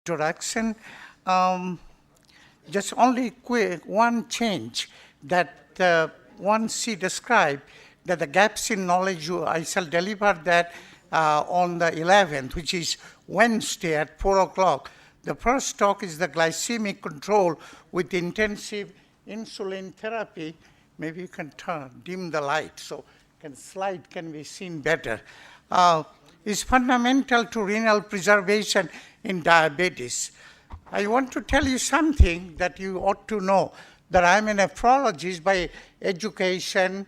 introduction. Um, just only quick one change that once she described that the gaps in knowledge, I shall deliver that on the 11th, which is Wednesday at 4 o'clock. The first talk is the glycemic control with intensive insulin therapy. Maybe you can dim the light so slide can be seen better. Is fundamental to renal preservation in diabetes. I want to tell you something that you ought to know, that I'm a nephrologist by education.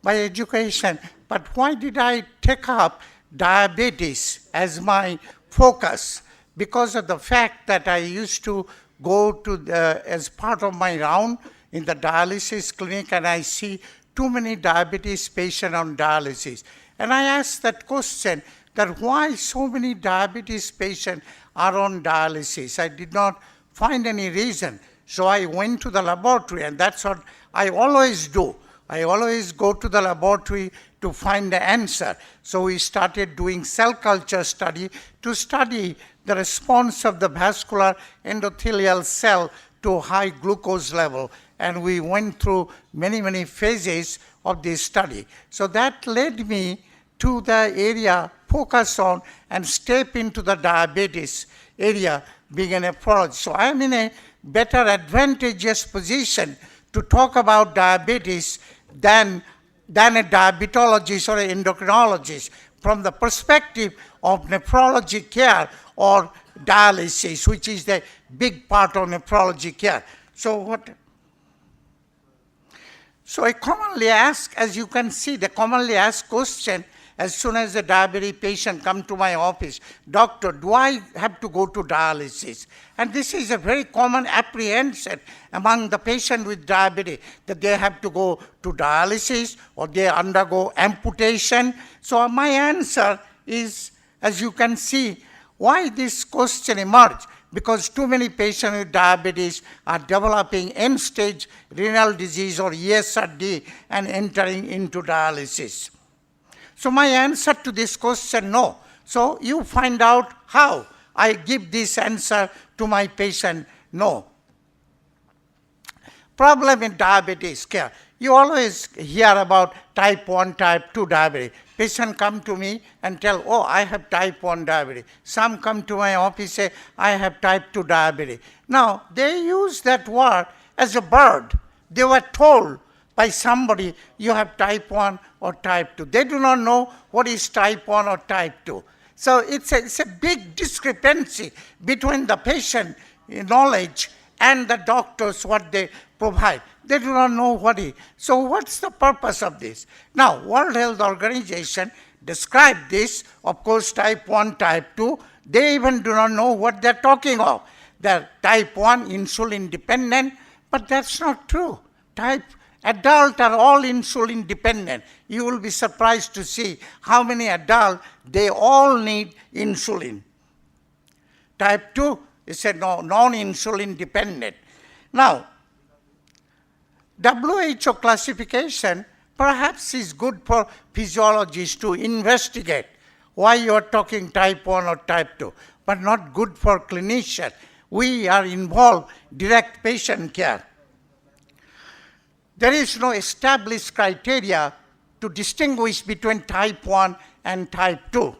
By education, but why did I take up diabetes as my focus? Because of the fact that I used to go to as part of my round in the dialysis clinic, and I see too many diabetes patients on dialysis. And I asked that question, that why so many diabetes patients are on dialysis? I did not find any reason. So I went to the laboratory, and that's what I always do. I always go to the laboratory to find the answer. So we started doing cell culture study to study the response of the vascular endothelial cell to high glucose level. And we went through many, many phases of this study. So that led me to the area focus on and step into the diabetes area being a nephrologist. So I am in a better advantageous position to talk about diabetes than a diabetologist or an endocrinologist from the perspective of nephrology care or dialysis, which is the big part of nephrology care. So I commonly ask, as you can see, the commonly asked question as soon as the diabetic patient come to my office, doctor, do I have to go to dialysis? And this is a very common apprehension among the patient with diabetes, that they have to go to dialysis or they undergo amputation. So my answer is, as you can see, why this question emerged? Because too many patients with diabetes are developing end-stage renal disease or ESRD and entering into dialysis. So my answer to this question, no. So you find out how I give this answer to my patient, no. Problem in diabetes care. You always hear about type 1, type 2 diabetes. Patients come to me and tell, oh, I have type 1 diabetes. Some come to my office say, I have type 2 diabetes. Now, they use that word as a bird. They were told by somebody, you have type 1 or type 2. They do not know what is type 1 or type 2. So it's a big discrepancy between the patient knowledge and the doctors, what they provide. They do not know what is. So what's the purpose of this? Now, World Health Organization described this, of course, type 1, type 2. They even do not know what they're talking of. They're type 1 insulin dependent, but that's not true. Adults are all insulin dependent. You will be surprised to see how many adults, they all need insulin. Type 2 is a non-insulin dependent. Now, WHO classification perhaps is good for physiologists to investigate why you are talking type 1 or type 2, but not good for clinicians. We are involved direct patient care. There is no established criteria to distinguish between type 1 and type 2.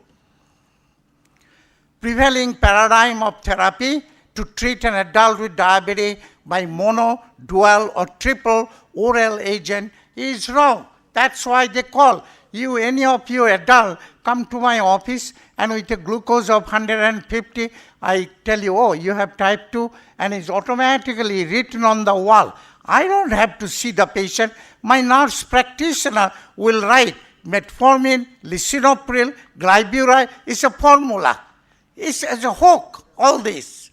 Prevailing paradigm of therapy to treat an adult with diabetes by mono, dual, or triple oral agent is wrong. That's why they call you, any of you adult, come to my office and with a glucose of 150, I tell you, oh, you have type 2, and it's automatically written on the wall. I don't have to see the patient. My nurse practitioner will write metformin, lisinopril, glyburide. It's a formula. It's as a hook, all this.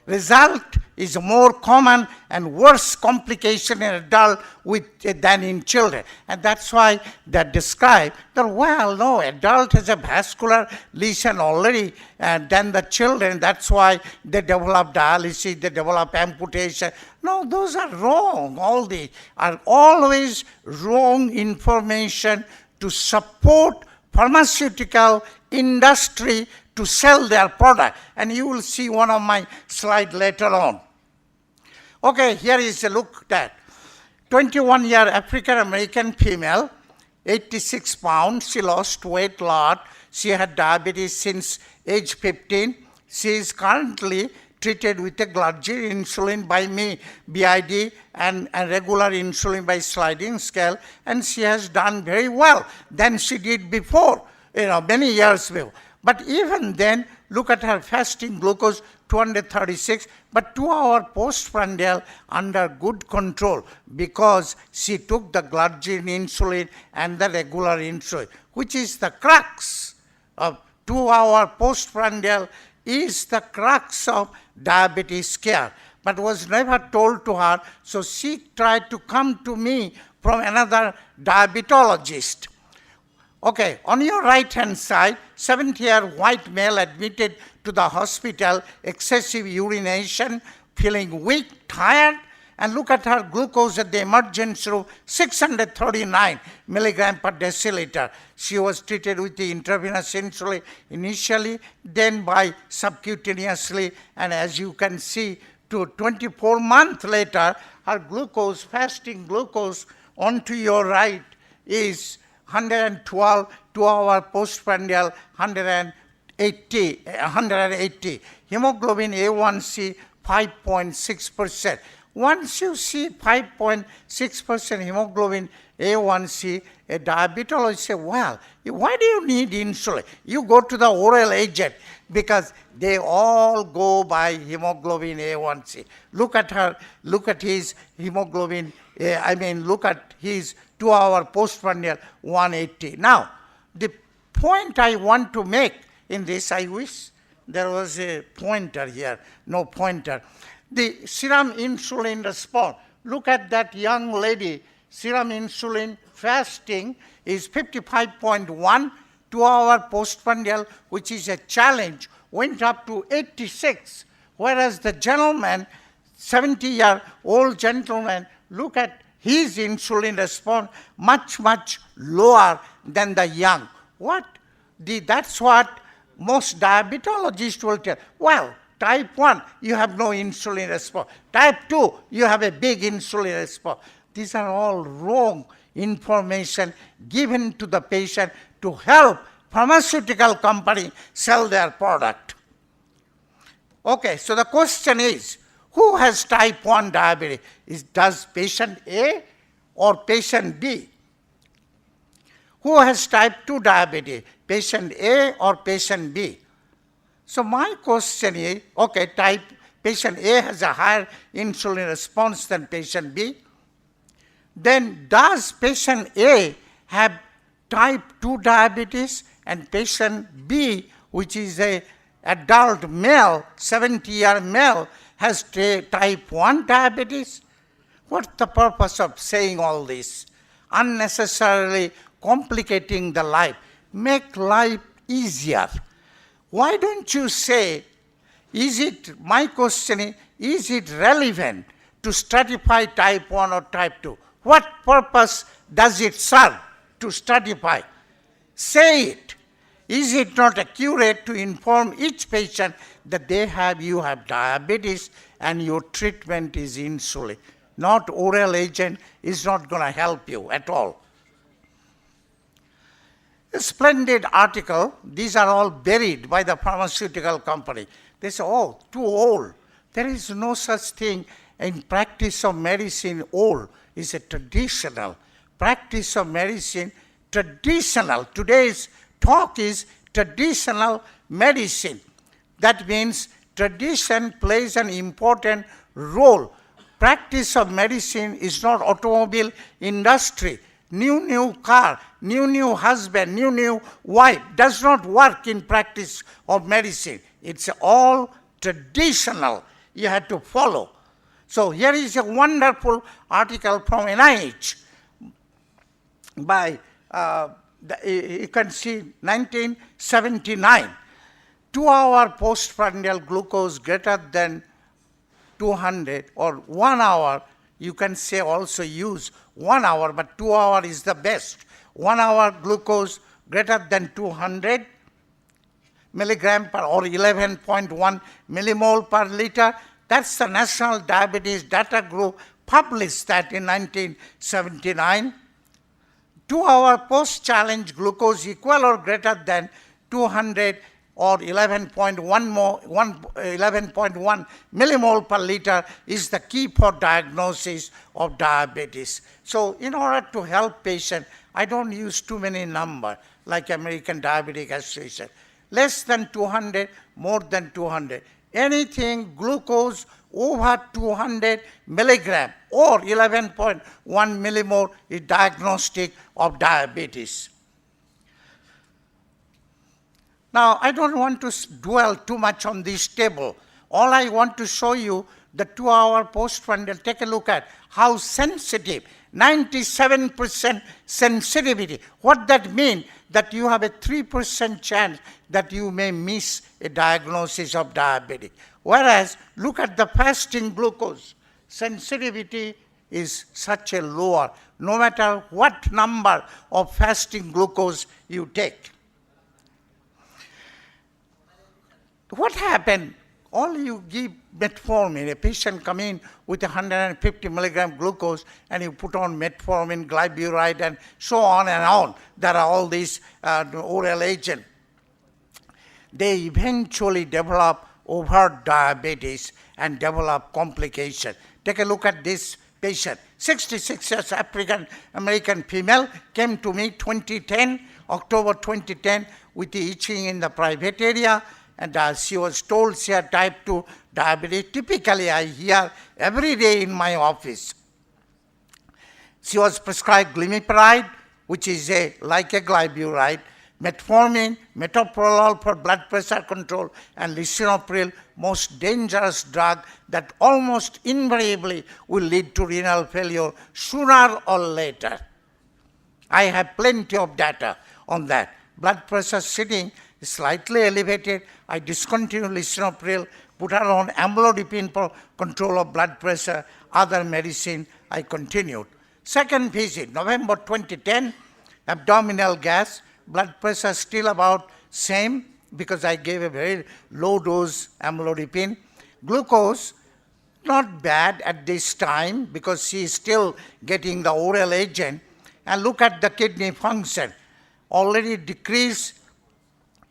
Result is more common and worse complication in adult than in children. And that's why they describe that, well, no, adult has a vascular lesion already, and then the children, that's why they develop dialysis, they develop amputation. No, those are wrong. All these are always wrong information to support pharmaceutical industry to sell their product. And you will see one of my slides later on. Okay, here is a look at 21-year African-American female, 86 pounds. She lost weight a lot. She had diabetes since age 15. She is currently treated with a glargine insulin by me, BID, and regular insulin by sliding scale, and she has done very well than she did before, many years before. But even then, look at her fasting glucose, 236, but 2 hours postprandial under good control because she took the glargine insulin and the regular insulin, which is the crux of 2 hours postprandial is the crux of diabetes care, but was never told to her, so she tried to come to me from another diabetologist. Okay, on your right-hand side, 70-year white male admitted to the hospital, excessive urination, feeling weak, tired, and look at her glucose at the emergency room, 639 milligram per deciliter. She was treated with the intravenous insulin initially, then by subcutaneously, and as you can see, 24 months later, her glucose, fasting glucose onto your right is 112, 2 hour postprandial 180. Hemoglobin A1C 5.6%. Once you see 5.6% hemoglobin A1C, a diabetologist says, well, why do you need insulin? You go to the oral agent because they all go by hemoglobin A1C. Look at his hemoglobin, look at his 2 hour postprandial 180. Now, the point I want to make in this, I wish there was a pointer here, no pointer. The serum insulin response. Look at that young lady, serum insulin fasting is 55.1, 2 hour postprandial, which is a challenge, went up to 86, whereas the gentleman, 70-year-old gentleman, look at his insulin response much, much lower than the young. That's what most diabetologists will tell. Well, type 1, you have no insulin response. Type 2, you have a big insulin response. These are all wrong information given to the patient to help pharmaceutical company sell their product. Okay, so the question is, who has type 1 diabetes? Does patient A or patient B? Who has type 2 diabetes? Patient A or patient B? So my question is, okay, patient A has a higher insulin response than patient B. Then does patient A have type 2 diabetes and patient B, which is a adult male, 70-year male, has type 1 diabetes? What's the purpose of saying all this? Unnecessarily complicating the life. Make life easier. Why don't you say, my question is it relevant to stratify type 1 or type 2? What purpose does it serve to stratify? Say it. Is it not accurate to inform each patient that you have diabetes and your treatment is insulin? Not oral agent is not going to help you at all. A splendid article. These are all buried by the pharmaceutical company. They say, oh, too old. There is no such thing in practice of medicine. Old is a traditional. Practice of medicine, traditional. Today's talk is traditional medicine. That means tradition plays an important role. Practice of medicine is not automobile industry. New car, new husband, new wife does not work in practice of medicine. It's all traditional. you had to follow. So here is a wonderful article from NIH by, you can see 1979. 2-hour postprandial glucose greater than 200, or 1 hour, you can say also use 1 hour, but 2 hour is the best. 1 hour glucose greater than 200 milligram per, or 11.1 millimole per liter. That's the National Diabetes Data Group published that in 1979. 2-hour post-challenge glucose equal or greater than 200 or 11.1 millimole per liter is the key for diagnosis of diabetes. So in order to help patients, I don't use too many numbers like American Diabetic Association. Less than 200, more than 200. Anything glucose over 200 milligram or 11.1 millimole is diagnostic of diabetes. Now, I don't want to dwell too much on this table. All I want to show you the 2-hour postprandial. Take a look at how sensitive, 97% sensitivity. What that means, that you have a 3% chance that you may miss a diagnosis of diabetes. Whereas, look at the fasting glucose. Sensitivity is such a lower, no matter what number of fasting glucose you take. What happened? All you give metformin, a patient come in with 150 milligram glucose and you put on metformin, glyburide, and so on and on. There are all these oral agents. They eventually develop overt diabetes and develop complications. Take a look at this patient. 66 years African American female came to me 2010, October 2010, with the itching in the private area. And she was told she had type 2 diabetes. Typically, I hear every day in my office. She was prescribed glimepiride, which is like a glyburide, metformin, metoprolol for blood pressure control, and lisinopril, most dangerous drug that almost invariably will lead to renal failure sooner or later. I have plenty of data on that. Blood pressure sitting slightly elevated. I discontinued lisinopril, put her on amlodipine for control of blood pressure, other medicine I continued. Second visit, November 2010, abdominal gas, blood pressure still about same because I gave a very low dose amlodipine. Glucose, not bad at this time because she is still getting the oral agent. And look at the kidney function, already decreased.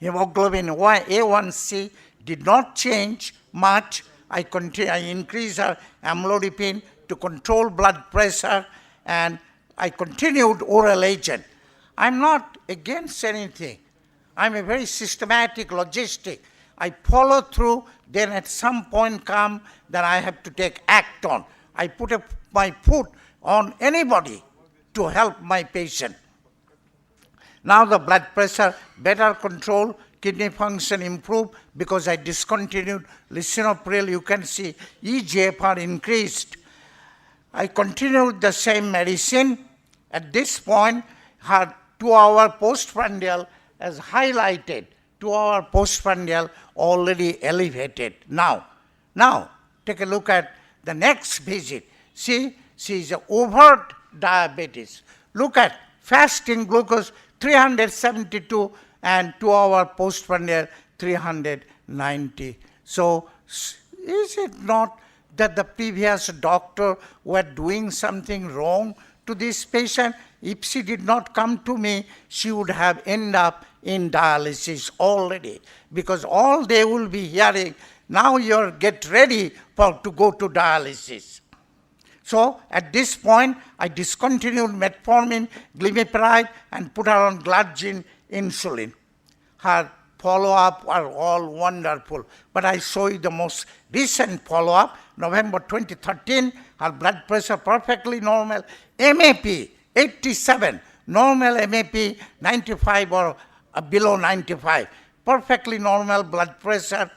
Hemoglobin A1C did not change much. I increased her amlodipine to control blood pressure, and I continued oral agent. I'm not against anything. I'm a very systematic logistic. I follow through, then at some point come that I have to take act on. I put my foot on anybody to help my patient. Now the blood pressure better control, kidney function improved because I discontinued lisinopril. You can see eGFR increased. I continued the same medicine. At this point, her 2-hour postprandial as highlighted, 2-hour postprandial already elevated. Now, take a look at the next visit. See, she is overt diabetes. Look at fasting glucose 372 and 2-hour postprandial 390. So is it not that the previous doctor were doing something wrong to this patient? If she did not come to me, she would have ended up in dialysis already, because all they will be hearing, now you're get ready to go to dialysis. So at this point, I discontinued metformin, glimepiride, and put her on glargine insulin. Her follow-up are all wonderful, but I show you the most recent follow-up, November 2013, her blood pressure perfectly normal, MAP 87, normal MAP 95 or below 95, perfectly normal blood pressure,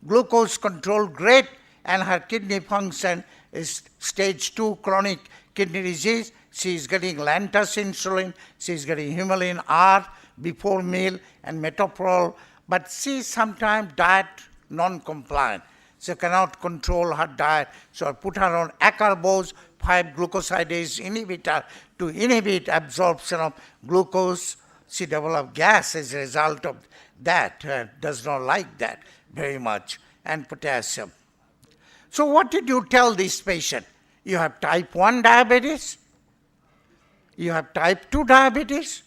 glucose control great, and her kidney function is stage 2 chronic kidney disease. She is getting Lantus insulin, she is getting Himalayan R before meal and metoprolol, but she sometimes diet non-compliant. She cannot control her diet, so I put her on acarbose 5-glucosidase inhibitor to inhibit absorption of glucose. She developed gas as a result of that, does not like that very much, and potassium. So what did you tell this patient? You have type 1 diabetes, you have type 2 diabetes,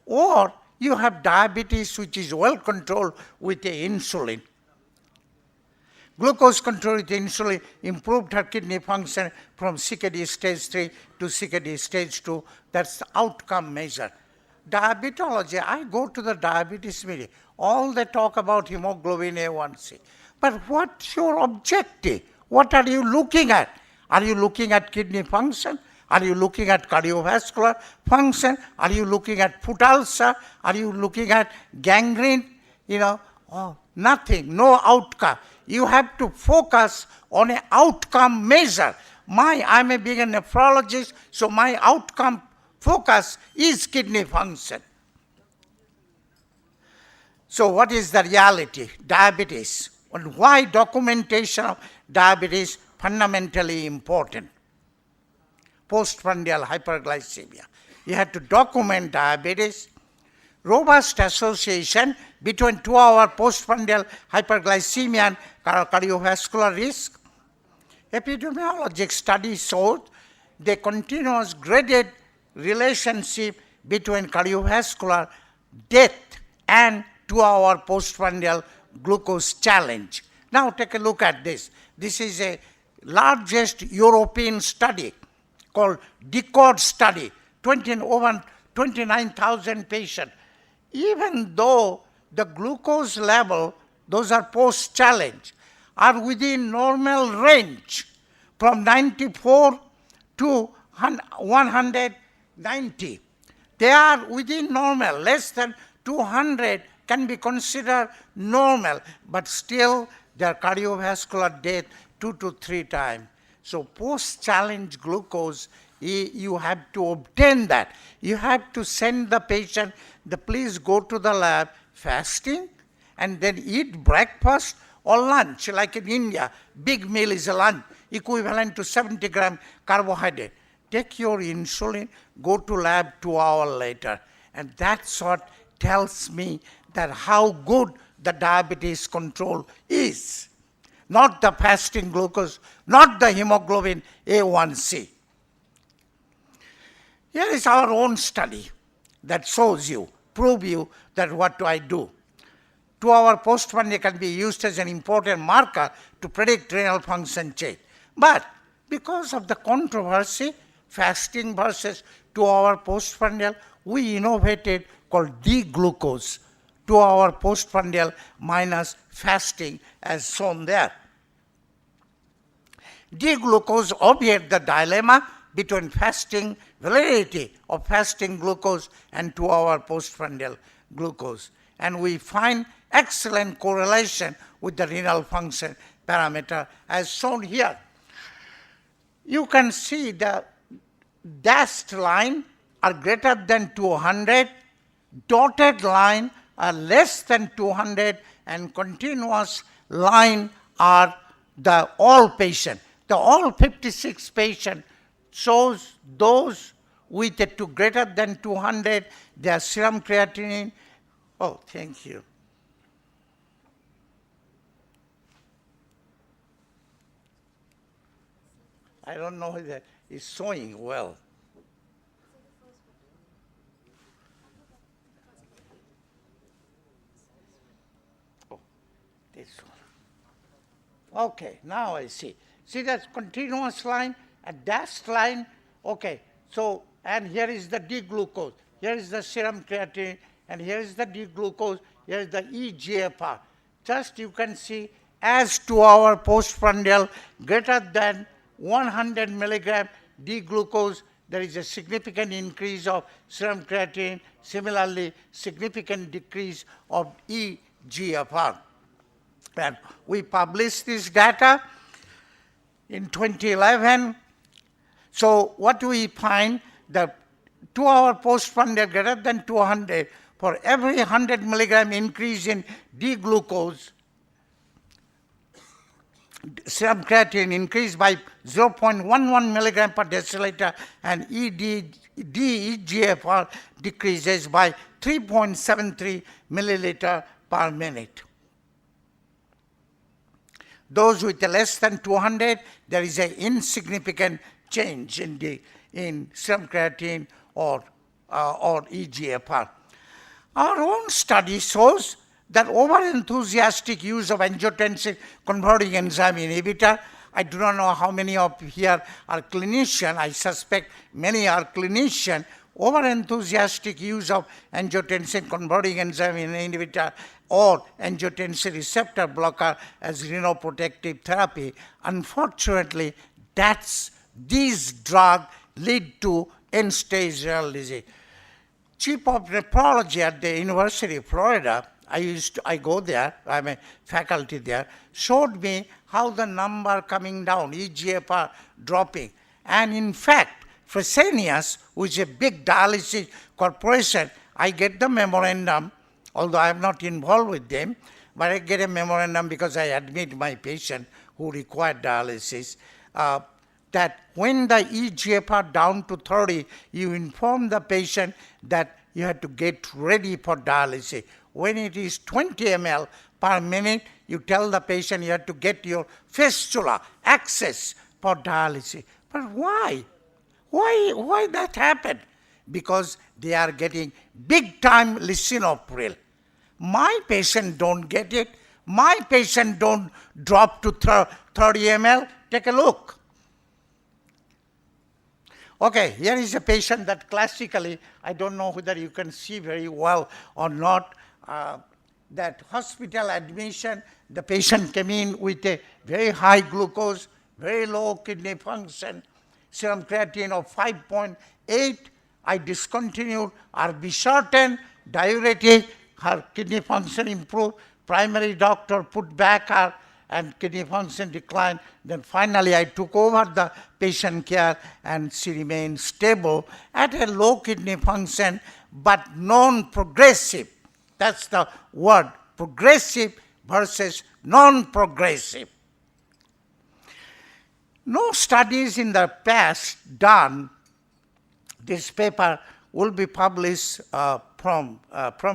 or you have diabetes which is well controlled with the insulin. Glucose control with insulin improved her kidney function from CKD stage 3 to CKD stage 2. That's the outcome measure. Diabetology, I go to the diabetes meeting. All they talk about hemoglobin A1C. But what's your objective? What are you looking at? Are you looking at kidney function? Are you looking at cardiovascular function? Are you looking at foot ulcer? Are you looking at gangrene? Nothing, no outcome. You have to focus on an outcome measure. I'm a big nephrologist, so my outcome focus is kidney function. So what is the reality? Diabetes. And why documentation of diabetes fundamentally important? Postprandial hyperglycemia. You have to document diabetes. Robust association between 2-hour postprandial hyperglycemia and cardiovascular risk. Epidemiologic studies showed the continuous graded relationship between cardiovascular death and 2-hour postprandial glucose challenge. Now take a look at this. This is a largest European study called DECODE study, over 29,000 patients. Even though the glucose level, those are post-challenge, are within normal range from 94 to 190. They are within normal, less than 200 can be considered normal, but still their cardiovascular death 2 to 3 times. So post-challenge glucose, you have to obtain that. You have to send the patient, please go to the lab fasting and then eat breakfast or lunch. Like in India, big meal is a lunch, equivalent to 70 gram carbohydrate. Take your insulin, go to lab 2 hours later. And that's what tells me that how good the diabetes control is. Not the fasting glucose, not the hemoglobin A1C. Here is our own study that shows you, prove you that what do I do. 2-hour postprandial can be used as an important marker to predict renal function change. But because of the controversy, fasting versus 2-hour postprandial, we innovated called D-glucose, 2-hour postprandial minus fasting as shown there. D-glucose obviates the dilemma between fasting, validity of fasting glucose and 2-hour postprandial glucose. And we find excellent correlation with the renal function parameter as shown here. You can see the dashed line are greater than 200, dotted line are less than 200, and continuous line are the all patient. The all 56 patient shows those with a greater than 200, their serum creatinine. Oh, thank you. I don't know whether it's showing well. Oh, this one. Okay, now I see. See that continuous line, a dashed line? Okay, so, and here is the D-glucose. Here is the serum creatinine, and here is the D-glucose, here is the eGFR. Just you can see as 2-hour postprandial greater than 100 milligram D-glucose, there is a significant increase of serum creatinine, similarly significant decrease of eGFR. And we published this data in 2011. So what we find, the 2-hour postprandial greater than 200, for every 100 milligram increase in D-glucose, serum creatinine increased by 0.11 milligram per deciliter, and DEGFR decreases by 3.73 milliliter per minute. Those with less than 200, there is an insignificant change in serum creatinine or EGFR. Our own study shows that over-enthusiastic use of angiotensin converting enzyme inhibitor, I do not know how many of here are clinicians, I suspect many are clinicians, over-enthusiastic use of angiotensin converting enzyme inhibitor or angiotensin receptor blocker as renoprotective therapy, unfortunately, these drugs lead to end-stage renal disease. Chief of nephrology at the University of Florida, I go there, I'm a faculty there, showed me how the number coming down, EGFR dropping. And in fact, Fresenius, which is a big dialysis corporation, I get the memorandum, although I am not involved with them, but I get a memorandum because I admit my patient who required dialysis, that when the EGFR down to 30, you inform the patient that you have to get ready for dialysis. When it is 20 ml per minute, you tell the patient you have to get your fistula access for dialysis. But why? Why that happened? Because they are getting big time lisinopril. My patient don't get it. My patient don't drop to 30 ml. Take a look. Okay, here is a patient that classically, I don't know whether you can see very well or not, that hospital admission, the patient came in with a very high glucose, very low kidney function, serum creatinine of 5.8. I discontinued RB shortened, diuretic, her kidney function improved, primary doctor put back her and kidney function declined. Then finally I took over the patient care and she remained stable at a low kidney function but non-progressive. That's the word, progressive versus non-progressive. No studies in the past done. This paper will be published from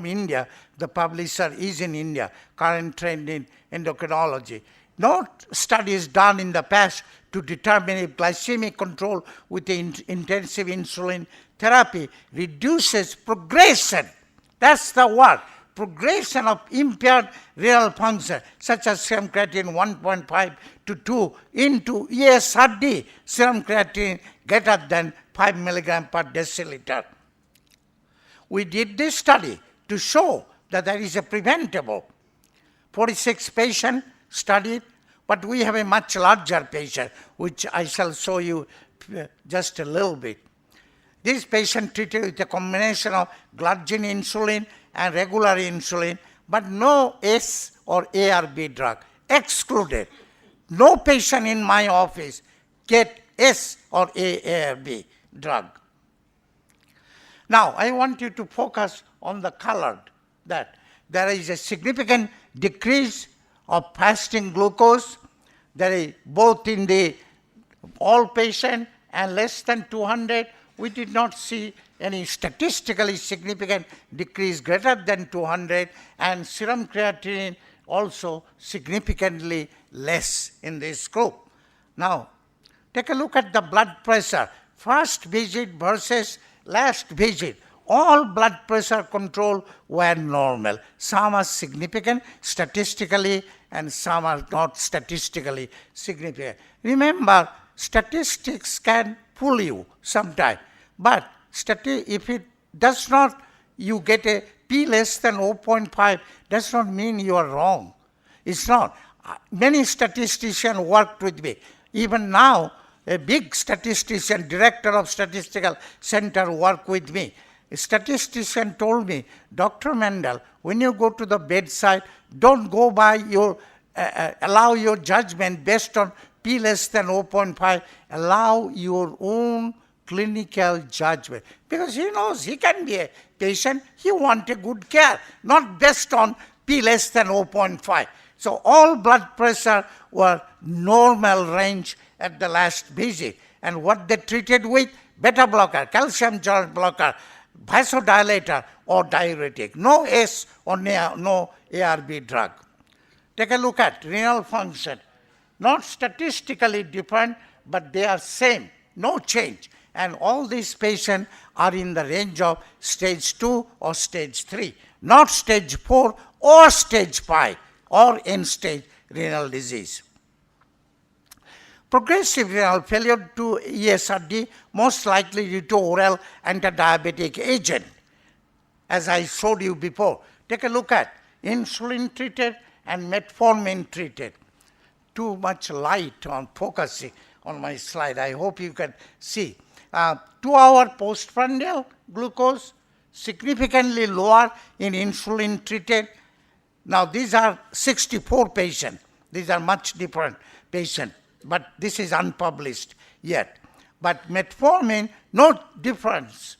India. The publisher is in India, current trend in endocrinology. No studies done in the past to determine if glycemic control with intensive insulin therapy reduces progression. That's the word. Progression of impaired renal function, such as serum creatinine 1.5 to 2 into ESRD, serum creatinine greater than 5 milligram per deciliter. We did this study to show that there is a preventable. 46 patients studied, but we have a much larger patient, which I shall show you just a little bit. This patient treated with a combination of glargine insulin and regular insulin, but no S or ARB drug, excluded. No patient in my office get S or ARB drug. Now, I want you to focus on the colored, that there is a significant decrease of fasting glucose. There is both in the all patient and less than 200. We did not see any statistically significant decrease greater than 200, and serum creatinine also significantly less in this group. Now, take a look at the blood pressure. First visit versus last visit. All blood pressure control were normal. Some are significant statistically and some are not statistically significant. Remember, statistics can fool you sometimes, but if it does not, you get a p less than 0.5, does not mean you are wrong. It's not. Many statisticians worked with me. Even now, a big statistician, director of statistical center worked with me. A statistician told me, Dr. Mandal, when you go to the bedside, don't go by your allow your judgment based on P less than 0.5, allow your own clinical judgment. Because he knows he can be a patient, he wants a good care, not based on P less than 0.5. So all blood pressure were normal range at the last visit. And what they treated with? Beta blocker, calcium channel blocker, vasodilator or diuretic. No S or no ARB drug. Take a look at renal function. Not statistically different, but they are same, no change. And all these patients are in the range of stage 2 or stage 3, not stage 4 or stage 5 or end-stage renal disease. Progressive renal failure to ESRD, most likely due to oral anti-diabetic agent, as I showed you before. Take a look at insulin-treated and metformin-treated. Too much light on focusing on my slide. I hope you can see. 2-hour postprandial glucose, significantly lower in insulin-treated. Now, these are 64 patients. These are much different patients, but this is unpublished yet. But metformin, no difference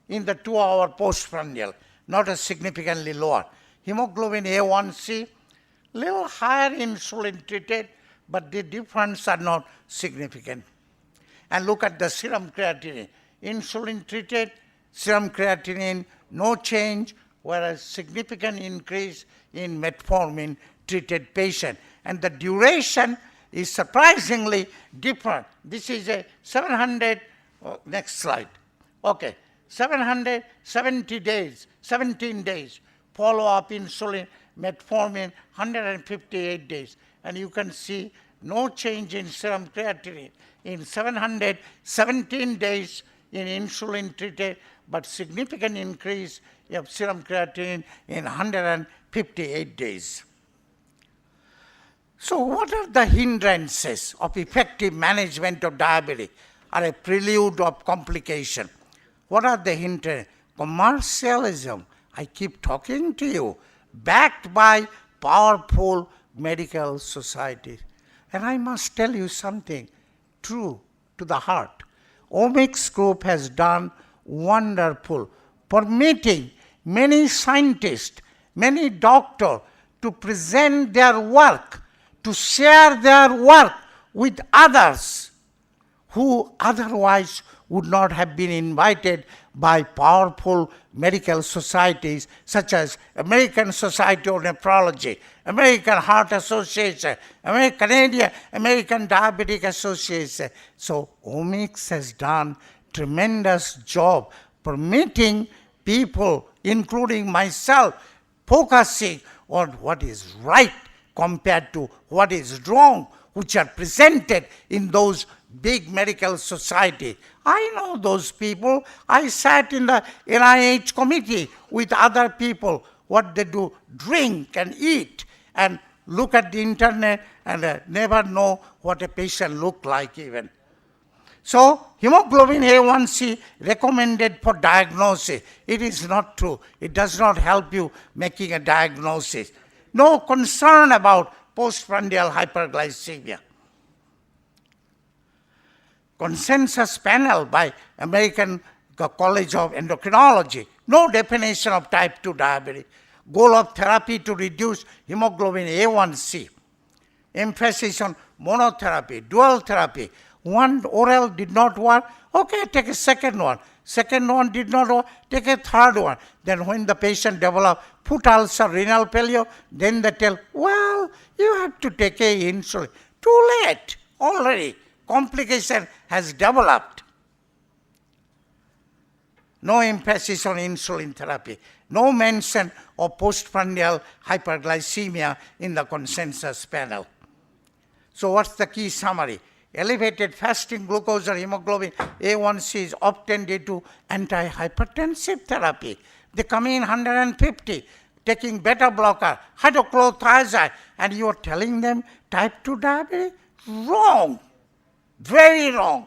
in the 2-hour postprandial, not a significantly lower. Hemoglobin A1C, little higher insulin-treated, but the difference are not significant. And look at the serum creatinine. Insulin-treated, serum creatinine, no change, whereas significant increase in metformin-treated patient. And the duration is surprisingly different. This is a 700, next slide. Okay, 770 days, 17 days, follow-up insulin, metformin, 158 days. And you can see no change in serum creatinine in 717 days in insulin-treated, but significant increase of serum creatinine in 158 days. So what are the hindrances of effective management of diabetes or a prelude of complication? What are the hindrances? Commercialism, I keep talking to you, backed by powerful medical societies. And I must tell you something true to the heart. Omics Group has done wonderful, permitting many scientists, many doctors to present their work, to share their work with others who otherwise would not have been invited by powerful medical societies such as American Society of Nephrology, American Heart Association, American Diabetic Association. So Omics has done tremendous job permitting people, including myself, focusing on what is right compared to what is wrong, which are presented in those big medical society. I know those people. I sat in the NIH committee with other people, what they do, drink and eat and look at the internet and never know what a patient looked like even. So hemoglobin A1C recommended for diagnosis. It is not true. It does not help you making a diagnosis. No concern about postprandial hyperglycemia. Consensus panel by American College of Endocrinology. No definition of type 2 diabetes. Goal of therapy to reduce hemoglobin A1C. Emphasis on monotherapy, dual therapy. One oral did not work, okay, take a second one. Second one did not work, take a third one. Then when the patient develops foot ulcer, renal failure, then they tell, well, you have to take a insulin. Too late, already. Complication has developed. No emphasis on insulin therapy. No mention of postprandial hyperglycemia in the consensus panel. So what's the key summary? Elevated fasting glucose or hemoglobin A1C is often due to antihypertensive therapy. They come in 150, taking beta blocker, hydrochlorothiazide, and you are telling them type 2 diabetes? Wrong. Very wrong.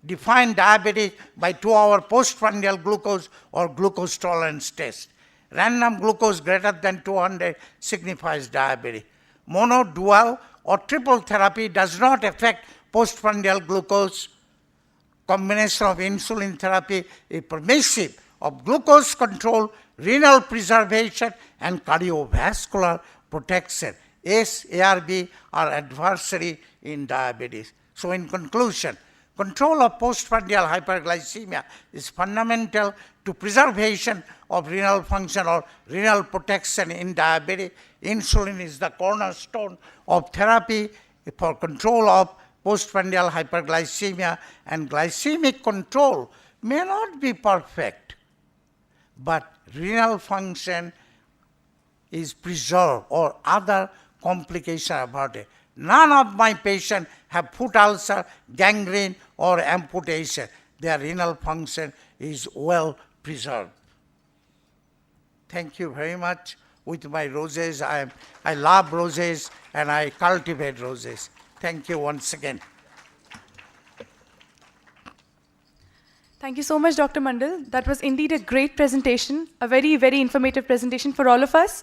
Define diabetes by 2-hour postprandial glucose or glucose tolerance test. Random glucose greater than 200 signifies diabetes. Mono, dual, or triple therapy does not affect postprandial glucose. Combination of insulin therapy is permissive of glucose control, renal preservation, and cardiovascular protection. ACE, ARB are adversary in diabetes. So in conclusion, control of postprandial hyperglycemia is fundamental to preservation of renal function or renal protection in diabetes. Insulin is the cornerstone of therapy for control of postprandial hyperglycemia, and glycemic control may not be perfect, but renal function is preserved or other complications averted. None of my patients have foot ulcer, gangrene, or amputation. Their renal function is well preserved. Thank you very much. With my roses, I love roses and I cultivate roses. Thank you once again. Thank you so much, Dr. Mandal. That was indeed a great presentation, a very, very informative presentation for all of us.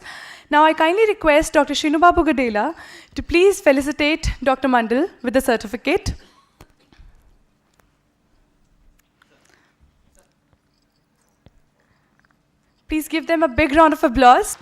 Now, I kindly request Dr. Shrinubabu Gadela to please felicitate Dr. Mandal with the certificate. Please give them a big round of applause.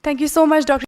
Thank you so much, Dr.